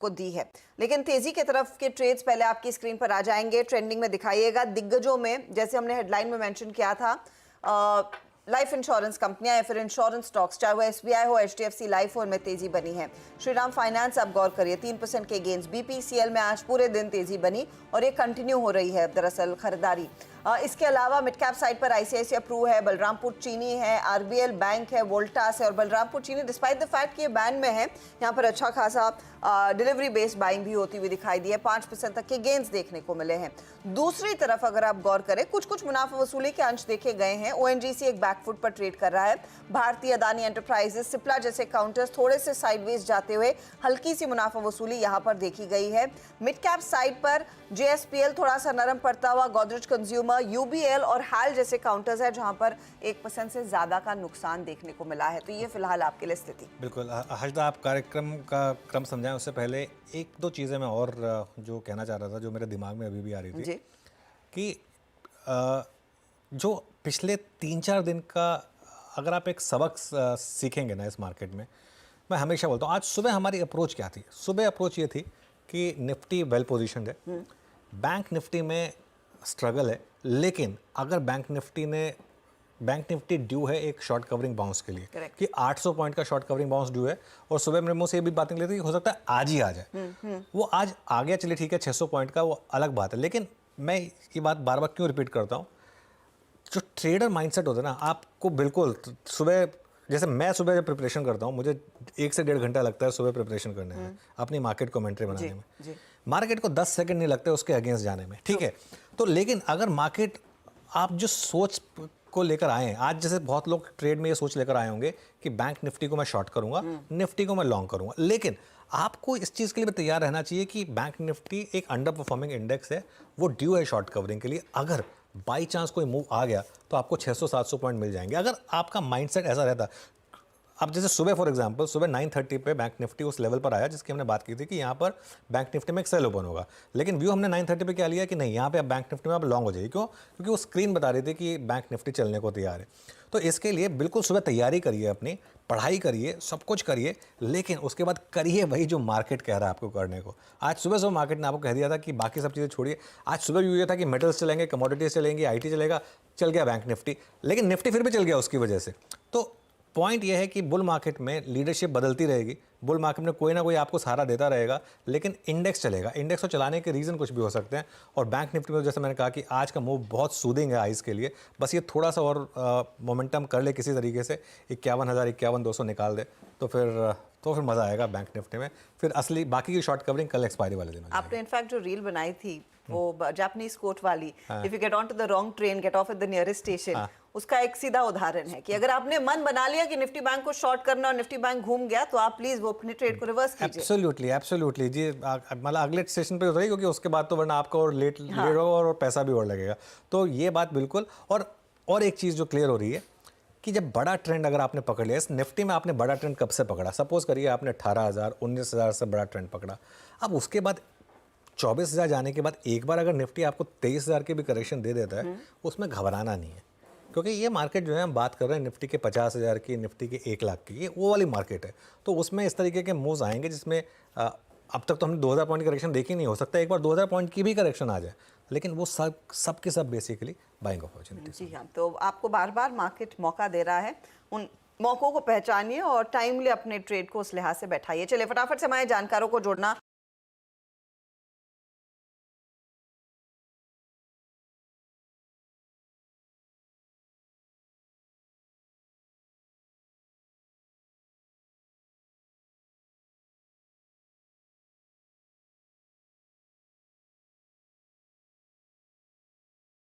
को दी है। लेकिन तेजी की तरफ के ट्रेड्स पहले आपकी स्क्रीन पर आ जाएंगे, ट्रेंडिंग में दिखाइएगा। दिग्गजों में जैसे हमने हेडलाइन में मेंशन किया था, लाइफ इंश्योरेंस कंपनियां या फिर इंश्योरेंस स्टॉक्स, चाहे वो एसबीआई हो, एचडीएफसी लाइफ हो, उनमें तेजी बनी है। श्रीराम फाइनेंस आप गौर करिए 3% के गेंस। बीपीसीएल में आज पूरे दिन तेजी बनी और ये कंटिन्यू हो रही है दरअसल खरीदारी। इसके अलावा मिड कैप साइड पर आईसीआईसीआई प्रू है, बलरामपुर चीनी है, आरबीएल बैंक है, वोल्टास है। और बलरामपुर चीनी डिस्पाइट द फैक्ट कि ये बैन में है, यहाँ पर अच्छा खासा डिलीवरी बेस्ड बाइंग भी होती हुई दिखाई दी है। 5% तक के गेंस देखने को मिले हैं। दूसरी तरफ अगर आप गौर करें, कुछ मुनाफा वसूली के अंश देखे गए हैं। ओएनजीसी एक बैकफुट पर ट्रेड कर रहा है। भारतीय अदानी एंटरप्राइजेस, सिप्ला जैसे काउंटर्स थोड़े से साइडवेज जाते हुए हल्की सी मुनाफा वसूली यहाँ पर देखी गई है। मिड कैप साइड पर जेएसपीएल थोड़ा सा नरम पड़ता हुआ, गोदरेज कंज्यूमर, यूबीएल और हाल जैसे काउंटर्स है जहां पर 1% से ज्यादा का नुकसान देखने को मिला है। तो ये फिलहाल आपके लिए स्थिति। बिल्कुल हर्षदा, आप कार्यक्रम का क्रम समझाएं उससे पहले एक दो चीज़ें मैं और जो कहना चाह रहा था, जो मेरे दिमाग में अभी भी आ रही थी जी। कि जो पिछले 3-4 दिन का अगर आप एक सबक सीखेंगे ना इस मार्केट में, मैं हमेशा बोलता हूँ, आज सुबह हमारी अप्रोच क्या थी? सुबह अप्रोच ये थी कि निफ्टी वेल पोजिशन्ड है, बैंक निफ्टी में स्ट्रगल है, लेकिन अगर बैंक निफ्टी ड्यू है एक शॉर्ट कवरिंग बाउंस के लिए कि 800 पॉइंट का शॉर्ट कवरिंग बाउंस ड्यू है। और सुबह मेरे मुंह से ये भी बातें निकली थी कि हो सकता है आज ही आ जाए। वो आज आ गया, चलिए ठीक है, 600 पॉइंट का वो अलग बात है। लेकिन मैं ये बात बार बार क्यों रिपीट करता हूँ, जो ट्रेडर माइंडसेट होता है ना, आपको बिल्कुल सुबह, जैसे मैं सुबह जब प्रिपरेशन करता हूँ, मुझे 1 से 1.5 घंटा लगता है सुबह प्रिपरेशन करने में, अपनी मार्केट कमेंट्री बनाने में। मार्केट को 10 सेकंड नहीं लगते उसके अगेंस्ट जाने में, ठीक है। तो लेकिन अगर मार्केट, आप जो सोच को लेकर आए हैं आज, जैसे बहुत लोग ट्रेड में ये सोच लेकर आए होंगे कि बैंक निफ्टी को मैं शॉर्ट करूंगा, निफ्टी को मैं लॉन्ग करूंगा, लेकिन आपको इस चीज़ के लिए भी तैयार रहना चाहिए कि बैंक निफ्टी एक अंडर परफॉर्मिंग इंडेक्स है, वो ड्यू है शॉर्ट कवरिंग के लिए। अगर बाई चांस कोई मूव आ गया तो आपको 600-700 पॉइंट मिल जाएंगे। अगर आपका माइंडसेट ऐसा रहता, अब जैसे सुबह फॉर एग्जांपल सुबह 9:30 पे बैंक निफ्टी उस लेवल पर आया जिसकी हमने बात की थी कि यहाँ पर बैंक निफ्टी में एक सेल ओपन होगा, लेकिन व्यू हमने 9:30 पे क्या लिया कि नहीं, यहाँ पे अब बैंक निफ्टी में आप लॉन्ग हो जाइए। क्यों? क्योंकि वो स्क्रीन बता रही थी कि बैंक निफ्टी चलने को तैयार है। तो इसके लिए बिल्कुल सुबह तैयारी करिए, अपनी पढ़ाई करिए, सब कुछ करिए, लेकिन उसके बाद करिए वही जो मार्केट कह रहा है आपको करने को। आज सुबह मार्केट ने आपको कह दिया था कि बाकी सब चीज़ें छोड़िए। आज सुबह व्यू ये था कि मेटल्स चलेंगे, कमोडिटीज चलेंगी, आईटी चलेगा, चल गया बैंक निफ्टी, लेकिन निफ्टी फिर भी चल गया उसकी वजह से। तो पॉइंट यह है कि बुल मार्केट में लीडरशिप बदलती रहेगी, बुल मार्केट में कोई ना कोई आपको सहारा देता रहेगा, लेकिन इंडेक्स चलेगा। इंडेक्स को चलाने के रीज़न कुछ भी हो सकते हैं। और बैंक निफ्टी में जैसे मैंने कहा कि आज का मूव बहुत सूदिंग है आइज़ के लिए, बस ये थोड़ा सा और मोमेंटम कर ले किसी तरीके से, 51,000 51,200 निकाल दे तो फिर मज़ा आएगा बैंक निफ्टी में। फिर असली बाकी की शॉर्ट कवरिंग कल एक्सपायरी वाले दिन। आपने इनफैक्ट जो रील बनाई थी वो जापानीज कोट वाली, if you get on to the wrong train get off at the nearest station, उसका एक सीधा उदाहरण है कि अगर आपने मन बना लिया कि निफ्टी बैंक को शॉर्ट करना और निफ्टी बैंक घूम गया तो आप प्लीज वो अपने ट्रेड को रिवर्स कीजिए। एब्सोल्युटली जी, मतलब अगले स्टेशन पे उतरिए, क्योंकि उसके बाद तो वरना आपका और लेट होगा और पैसा भी और लगेगा। तो ये बात बिल्कुल। और एक चीज़ जो क्लियर हो रही है कि जब बड़ा ट्रेंड अगर आपने पकड़ लिया, इस निफ्टी में आपने बड़ा ट्रेंड कब से पकड़ा? सपोज करिए आपने 18,000 19,000 से बड़ा ट्रेंड पकड़ा, अब उसके बाद 24,000 जाने के बाद एक बार अगर निफ्टी आपको 23,000 की भी करेक्शन दे देता है, उसमें घबराना नहीं है। क्योंकि ये मार्केट जो है, हम बात कर रहे हैं निफ्टी के 50,000 की, निफ्टी के 1 लाख की, ये वो वाली मार्केट है। तो उसमें इस तरीके के मूव्स आएंगे जिसमें अब तक तो हमने 2,000 पॉइंट की करेक्शन देखी नहीं, हो सकता है एक बार 2,000 पॉइंट की भी करेक्शन आ जाए, लेकिन वो सब के सब बेसिकली बाइंग अपॉर्चुनिटी। जी हाँ, तो आपको बार बार मार्केट मौका दे रहा है, उन मौक़ों को पहचानिए और टाइमली अपने ट्रेड को उस लिहाज से बैठाइए। चलिए फटाफट से हमारे जानकारों को जोड़ना